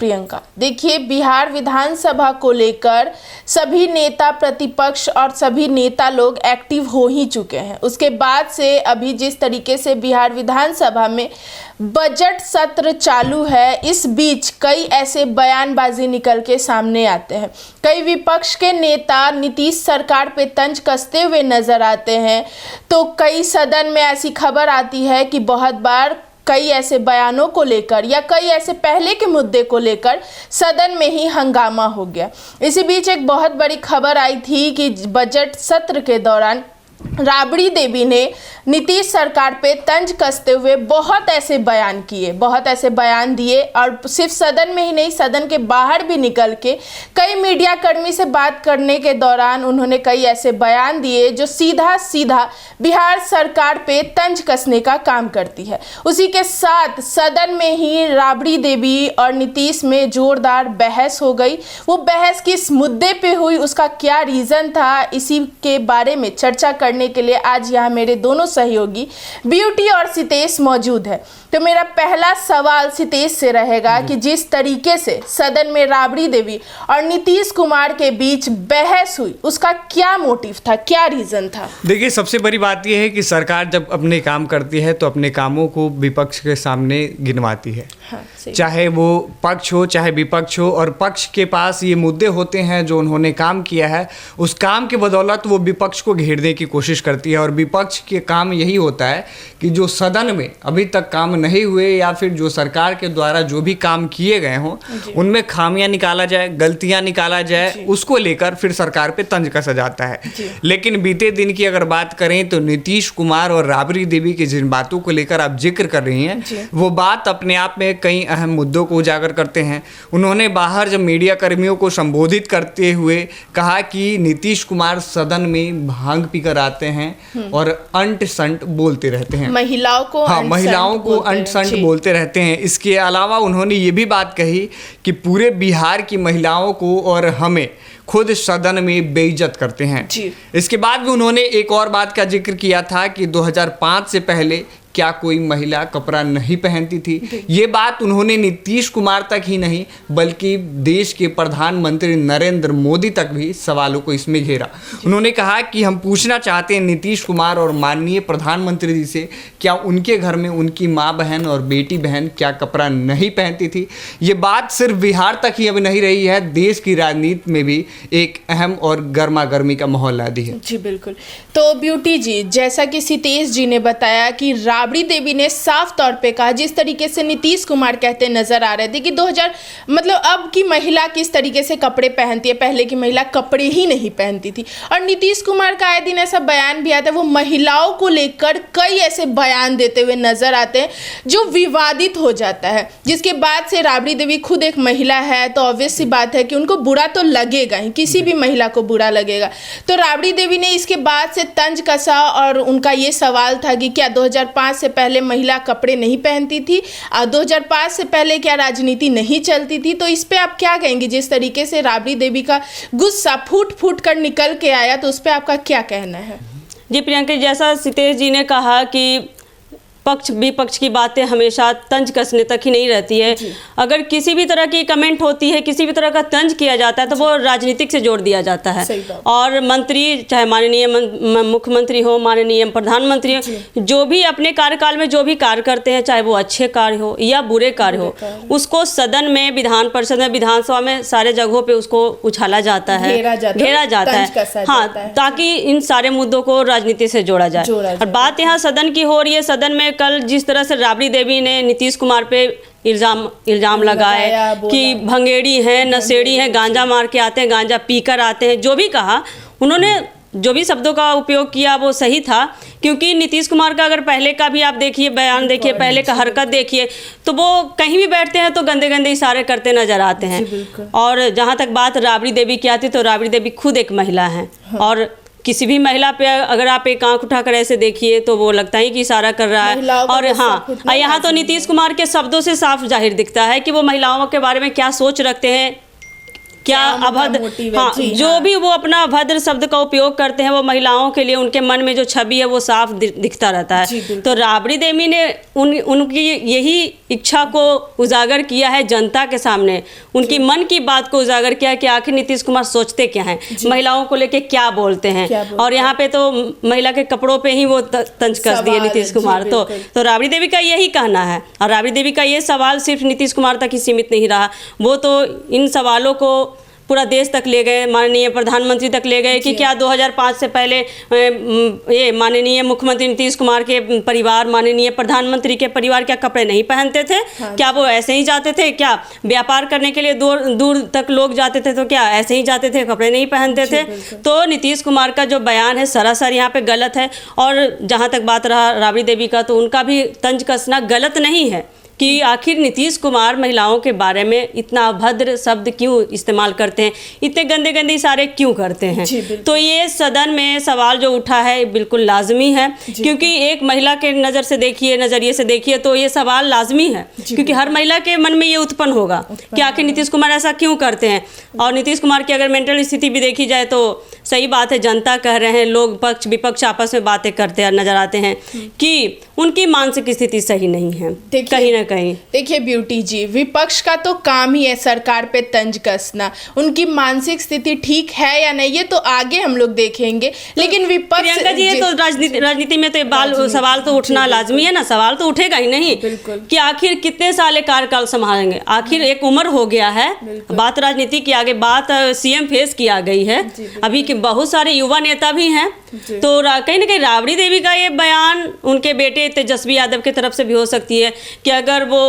प्रियंका, देखिए बिहार विधानसभा को लेकर सभी नेता प्रतिपक्ष और सभी नेता लोग एक्टिव हो ही चुके हैं। उसके बाद से अभी जिस तरीके से बिहार विधानसभा में बजट सत्र चालू है, इस बीच कई ऐसे बयानबाजी निकल के सामने आते हैं। कई विपक्ष के नेता नीतीश सरकार पे तंज कसते हुए नजर आते हैं, तो कई सदन में ऐसी खबर आती है कि बहुत बार कई ऐसे बयानों को लेकर या कई ऐसे पहले के मुद्दे को लेकर सदन में ही हंगामा हो गया। इसी बीच एक बहुत बड़ी खबर आई थी कि बजट सत्र के दौरान राबड़ी देवी ने नीतीश सरकार पे तंज कसते हुए बहुत ऐसे बयान दिए और सिर्फ सदन में ही नहीं, सदन के बाहर भी निकल के कई मीडिया कर्मी से बात करने के दौरान उन्होंने कई ऐसे बयान दिए जो सीधा सीधा बिहार सरकार पे तंज कसने का काम करती है। उसी के साथ सदन में ही राबड़ी देवी और नीतीश में जोरदार बहस हो गई। वो बहस किस मुद्दे पे हुई, उसका क्या रीज़न था, इसी के बारे में चर्चा करने के लिए आज यहाँ मेरे दोनों सहयोगी ब्यूटी और सितेश मौजूद है। तो मेरा पहला सवाल सितेश से रहेगा कि जिस तरीके से सदन में राबड़ी देवी और नीतीश कुमार के बीच बहस हुई, उसका क्या मोटिव था, क्या रीजन था? देखिए, सबसे बड़ी बात यह है कि सरकार जब अपने काम करती है तो अपने कामों को विपक्ष के सामने गिनवाती है। हाँ, चाहे वो पक्ष हो चाहे विपक्ष हो, और पक्ष के पास ये मुद्दे होते हैं जो उन्होंने काम किया है, उस काम के बदौलत वो विपक्ष को घेरने की कोशिश करती है। और विपक्ष के काम यही होता है कि जो सदन में अभी तक काम नहीं हुए या फिर जो सरकार के द्वारा जो भी काम किए गए हों उनमें खामियां निकाला जाए, गलतियां निकाला जाए, उसको लेकर फिर सरकार पे तंज कसा जाता है। लेकिन बीते दिन की अगर बात करें तो नीतीश कुमार और राबड़ी देवी की जिन बातों को लेकर आप जिक्र कर रही हैं, वो बात अपने आप में कई अहम मुद्दों को उजागर करते हैं। उन्होंने बाहर जब मीडिया कर्मियों को संबोधित करते हुए कहा कि नीतीश कुमार सदन में भांग पीकर आते हैं और अंट संट बोलते रहते हैं, महिलाओं को अंट संट बोलते रहते हैं। इसके अलावा उन्होंने ये भी बात कही कि पूरे बिहार की महिलाओं को और हमें खुद सदन में बेइज्जत करते हैं। इसके बाद भी उन्होंने एक और बात का जिक्र किया था कि 2005 से पहले क्या कोई महिला कपड़ा नहीं पहनती थी। ये बात उन्होंने नीतीश कुमार तक ही नहीं बल्कि देश के प्रधानमंत्री नरेंद्र मोदी तक भी सवालों को इसमें घेरा। उन्होंने कहा कि हम पूछना चाहते हैं नीतीश कुमार और माननीय प्रधानमंत्री जी से, क्या उनके घर में उनकी माँ बहन और बेटी बहन क्या कपड़ा नहीं पहनती थी? ये बात सिर्फ बिहार तक ही अब नहीं रही है, देश की राजनीति में भी एक अहम और गर्मा गर्मी का माहौल ला दी है। जी बिल्कुल। तो ब्यूटी जी, जैसा कि सितेश जी ने बताया कि राबड़ी देवी ने साफ तौर पे कहा, जिस तरीके से नीतीश कुमार कहते नजर आ रहे थे कि 2000 मतलब अब की महिला किस तरीके से कपड़े पहनती है, पहले की महिला कपड़े ही नहीं पहनती थी। और नीतीश कुमार का आए दिन ऐसा बयान भी आता है, वो महिलाओं को लेकर कई ऐसे बयान देते हुए नजर आते हैं जो विवादित हो जाता है, जिसके बाद से राबड़ी देवी खुद एक महिला है तो ऑब्वियस सी बात है कि उनको बुरा तो लगेगा ही, किसी भी महिला को बुरा लगेगा। तो राबड़ी देवी ने इसके बाद से तंज कसा और उनका ये सवाल था कि क्या 2005 से पहले महिला कपड़े नहीं पहनती थी और 2005 से पहले क्या राजनीति नहीं चलती थी? तो इस पे आप क्या कहेंगे? जिस तरीके से राबड़ी देवी का गुस्सा फूट फूट कर निकल के आया, तो उस पे आपका क्या कहना है? जी प्रियंका, जैसा सितेश जी ने कहा कि पक्ष विपक्ष की बातें हमेशा तंज कसने तक ही नहीं रहती है। अगर किसी भी तरह की कमेंट होती है, किसी भी तरह का तंज किया जाता है तो वो राजनीतिक से जोड़ दिया जाता है। और मंत्री, चाहे माननीय मुख्यमंत्री हो, माननीय प्रधानमंत्री हो, जो भी अपने कार्यकाल में जो भी कार्य करते हैं, चाहे वो अच्छे कार्य हो या बुरे कार्य हो, उसको सदन में, विधान परिषद में, विधानसभा में, सारे जगहों पे उसको उछाला जाता है, घेरा जाता है। हाँ, ताकि इन सारे मुद्दों को राजनीति से जोड़ा जाए। और बात यहाँ सदन की हो रही है। सदन में कल जिस तरह से राबड़ी देवी ने नीतीश कुमार पे इल्जाम लगाए कि भंगेड़ी हैं, नशेड़ी हैं, गांजा मार के आते हैं, गांजा पीकर आते हैं, जो भी कहा उन्होंने, जो भी शब्दों का उपयोग किया वो सही था। क्योंकि नीतीश कुमार का अगर पहले का भी आप देखिए, बयान देखिए, पहले का हरकत देखिए, तो वो कहीं भी बैठते हैं तो गंदे गंदे इशारे करते नजर आते हैं। और जहाँ तक बात राबड़ी देवी की आती, तो राबड़ी देवी खुद एक महिला हैं। और किसी भी महिला पे अगर आप एक आंख उठाकर ऐसे देखिए तो वो लगता ही कि इशारा कर रहा है। और हाँ, यहाँ तो नीतीश कुमार के शब्दों से साफ जाहिर दिखता है कि वो महिलाओं के बारे में क्या सोच रखते हैं, क्या उनका अभद्र, मोटिव है? हाँ, जी, जो हाँ। भी वो अपना अभद्र शब्द का उपयोग करते हैं वो महिलाओं के लिए उनके मन में जो छवि है वो साफ दिखता रहता जी, है। बिल्कुल। तो राबड़ी देवी ने उनकी यही इच्छा को उजागर किया है जनता के सामने, उनकी मन की बात को उजागर किया है कि आखिर नीतीश कुमार सोचते क्या हैं, महिलाओं को लेके क्या बोलते हैं। और यहाँ पे तो महिला के कपड़ों पे ही वो तंज कस दिए नीतीश कुमार। तो राबड़ी देवी का यही कहना है, और राबड़ी देवी का ये सवाल सिर्फ नीतीश कुमार तक ही सीमित नहीं रहा, वो तो इन सवालों को पूरा देश तक ले गए, माननीय प्रधानमंत्री तक ले गए कि क्या 2005 से पहले ये माननीय मुख्यमंत्री नीतीश कुमार के परिवार, माननीय प्रधानमंत्री के परिवार क्या कपड़े नहीं पहनते थे? हाँ, क्या वो ऐसे ही जाते थे? क्या व्यापार करने के लिए दूर तक लोग जाते थे तो क्या ऐसे ही जाते थे, कपड़े नहीं पहनते थे? तो नीतीश कुमार का जो बयान है सरासर यहाँ पे गलत है। और जहाँ तक बात रहा राबड़ी देवी का, तो उनका भी तंज कसना गलत नहीं है कि आखिर नीतीश कुमार महिलाओं के बारे में इतना अभद्र शब्द क्यों इस्तेमाल करते हैं, इतने गंदे गंदे इशारे क्यों करते हैं। तो ये सदन में सवाल जो उठा है बिल्कुल लाजमी है, क्योंकि एक महिला के नज़रिए से देखिए तो ये सवाल लाजमी है, क्योंकि हर महिला के मन में ये उत्पन्न होगा कि आखिर नीतीश कुमार ऐसा क्यों करते हैं। और नीतीश कुमार की अगर मेंटल स्थिति भी देखी जाए तो सही बात है, जनता कह रहे हैं, लोग पक्ष विपक्ष आपस में बातें करते नजर आते हैं कि उनकी मानसिक स्थिति सही नहीं है कहीं ना कहीं। देखिए ब्यूटी जी, विपक्ष का तो काम ही है सरकार पे तंज कसना, उनकी मानसिक स्थिति ठीक है या नहीं ये तो आगे हम लोग देखेंगे, लेकिन विपक्ष प्रियंका जी, ये तो राजनीति में तो सवाल तो उठना लाजमी है ना, सवाल तो उठेगा ही नहीं कि आखिर कितने साल कार्यकाल संभालेंगे, आखिर एक उम्र हो गया है। बात राजनीति की आगे बात सीएम फेस की आ गई है, अभी के बहुत सारे युवा नेता भी हैं, तो कहीं ना कहीं राबड़ी देवी का ये बयान उनके बेटे तेजस्वी यादव की तरफ से भी हो सकती है कि अगर वो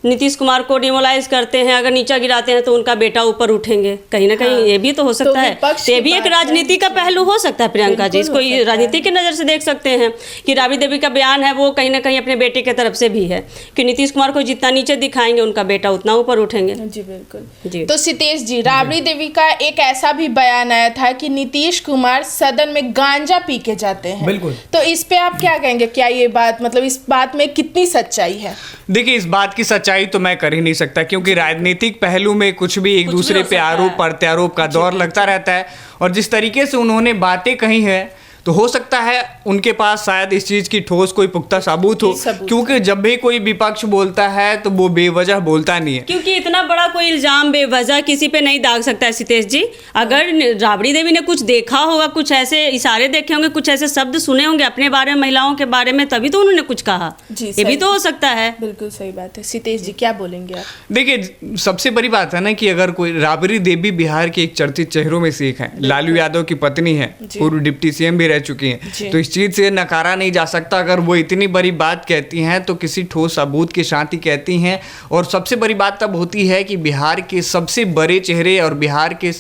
नीतीश कुमार को डिमोलाइज करते हैं, अगर नीचा गिराते हैं तो उनका बेटा ऊपर उठेंगे, कहीं ना कहीं ये भी तो हो सकता है। ये भी एक राजनीति का पहलू हो सकता है प्रियंका जी, इसको राजनीति की नज़र से देख सकते हैं कि राबड़ी देवी का बयान है वो कहीं ना कहीं अपने बेटे की तरफ से भी है कि नीतीश कुमार को जितना नीचे दिखाएंगे उनका बेटा उतना ऊपर उठेंगे। जी बिल्कुल जी। तो सितेश जी, राबड़ी देवी का एक ऐसा भी बयान आया था कि नीतीश कुमार सदन में गांजा पी के जाते हैं, बिल्कुल, तो इस पे आप क्या कहेंगे, क्या ये बात मतलब इस बात में कितनी सच्चाई है? देखिए, इस बात की सच्चाई तो मैं कर ही नहीं सकता, क्योंकि राजनीतिक पहलू में कुछ भी एक दूसरे पे आरोप प्रत्यारोप का दौर लगता रहता है, और जिस तरीके से उन्होंने बातें कही हैं तो हो सकता है उनके पास शायद इस चीज़ की ठोस कोई पुख्ता सबूत हो, क्योंकि जब भी कोई विपक्ष बोलता है तो वो बेवजह बोलता नहीं है, क्योंकि इतना बड़ा कोई इल्जाम बेवजह किसी पे नहीं दाग सकता है सितेश जी। अगर राबड़ी देवी ने कुछ देखा होगा, कुछ ऐसे इशारे देखे होंगे, कुछ ऐसे शब्द सुने होंगे अपने बारे में, महिलाओं के बारे में, तभी तो उन्होंने कुछ कहा। ये भी तो हो सकता है। बिल्कुल सही बात है। सितेश जी क्या बोलेंगे आप? देखिए, सबसे बड़ी बात है ना कि अगर कोई, राबड़ी देवी बिहार के एक चर्चित चेहरों में से एक है, लालू यादव की पत्नी है, पूर्व डिप्टी सीएम भी रह चुकी हैं, तो इस चीज से नकारा नहीं जा सकता। अगर वो इतनी बड़ी बात कहती हैं तो किसी ठोस सबूत के साथ ही कहती हैं, और सबसे बड़ी बात तब होती है कि बिहार के सबसे बड़े चेहरे और बिहार के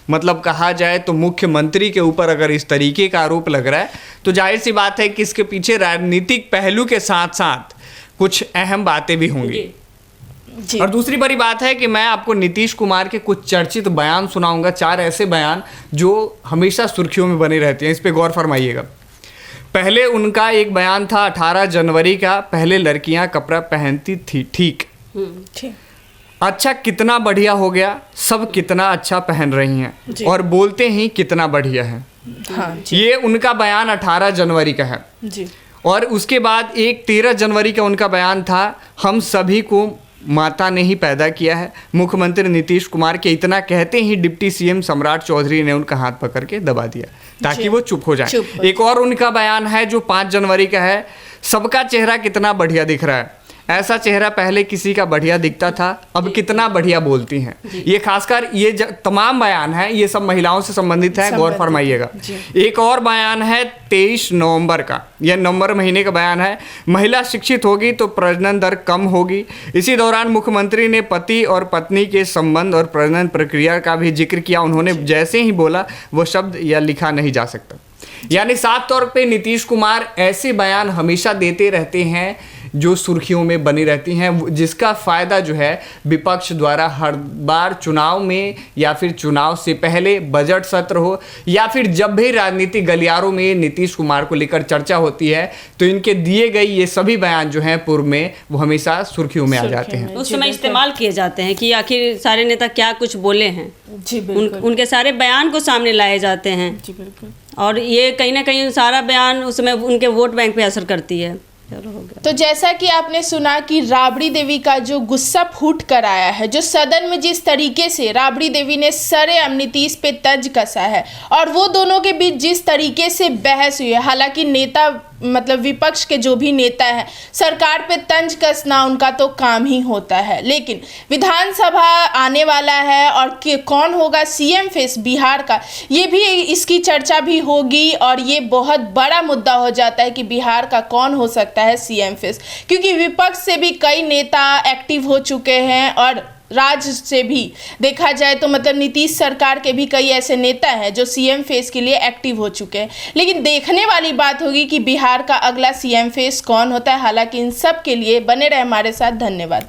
मतलब कहा जाए तो मुख्यमंत्री के ऊपर अगर इस तरीके का आरोप लग रहा है तो जाहिर सी बात है कि इसके पीछे राजनीतिक पहलू के साथ साथ कुछ अहम बातें भी होंगी। और दूसरी बड़ी बात है कि मैं आपको नीतीश कुमार के कुछ चर्चित बयान सुनाऊंगा, 4 ऐसे बयान जो हमेशा सुर्खियों में बने रहते हैं, इस पे गौर फरमाइएगा। पहले उनका एक बयान था 18 जनवरी का, पहले लड़कियां कपड़ा पहनती थी, ठीक, अच्छा कितना बढ़िया हो गया, सब कितना अच्छा पहन रही हैं और बोलते ही कितना बढ़िया है। ये उनका बयान 18 जनवरी का है जी। और उसके बाद एक 13 जनवरी का उनका बयान था, हम सभी को माता ने ही पैदा किया है। मुख्यमंत्री नीतीश कुमार के इतना कहते ही डिप्टी सीएम सम्राट चौधरी ने उनका हाथ पकड़ के दबा दिया ताकि वो चुप हो जाए। एक और उनका बयान है जो 5 जनवरी का है, सबका चेहरा कितना बढ़िया दिख रहा है, ऐसा चेहरा पहले किसी का बढ़िया दिखता था, अब कितना बढ़िया बोलती हैं। ये खासकर ये तमाम बयान है, ये सब महिलाओं से संबंधित है, गौर फरमाइएगा। एक और बयान है 23 नवंबर का, यह नवंबर महीने का बयान है, महिला शिक्षित होगी तो प्रजनन दर कम होगी। इसी दौरान मुख्यमंत्री ने पति और पत्नी के संबंध और प्रजनन प्रक्रिया का भी जिक्र किया। उन्होंने जैसे ही बोला वो शब्द या लिखा नहीं जा सकता। यानी साफ तौर पे नीतीश कुमार ऐसे बयान हमेशा देते रहते हैं जो सुर्खियों में बनी रहती हैं, जिसका फ़ायदा जो है विपक्ष द्वारा हर बार चुनाव में या फिर चुनाव से पहले बजट सत्र हो या फिर जब भी राजनीतिक गलियारों में नीतीश कुमार को लेकर चर्चा होती है तो इनके दिए गए ये सभी बयान जो हैं पूर्व में वो हमेशा सुर्खियों में आ जाते हैं। उस समय इस्तेमाल किए जाते हैं कि आखिर सारे नेता क्या कुछ बोले हैं। जी बिल्कुल। उनके सारे बयान को सामने लाए जाते हैं जी बिल्कुल। और ये कहीं ना कहीं सारा बयान उसमें उनके वोट बैंक पे असर करती है। चलो हो गया। तो जैसा कि आपने सुना कि राबड़ी देवी का जो गुस्सा फूट कर आया है, जो सदन में जिस तरीके से राबड़ी देवी ने सरेआम नीतीश पे तंज कसा है और वो दोनों के बीच जिस तरीके से बहस हुई है, हालांकि नेता मतलब विपक्ष के जो भी नेता हैं सरकार पे तंज कसना उनका तो काम ही होता है, लेकिन विधानसभा आने वाला है और कौन होगा सीएम फेस बिहार का, ये भी इसकी चर्चा भी होगी और ये बहुत बड़ा मुद्दा हो जाता है कि बिहार का कौन हो सकता है सीएम फेस, क्योंकि विपक्ष से भी कई नेता एक्टिव हो चुके हैं और राज्य से भी देखा जाए तो मतलब नीतीश सरकार के भी कई ऐसे नेता हैं जो सीएम फेस के लिए एक्टिव हो चुके हैं। लेकिन देखने वाली बात होगी कि बिहार का अगला सीएम फेस कौन होता है। हालांकि इन सब के लिए बने रहे हमारे साथ। धन्यवाद।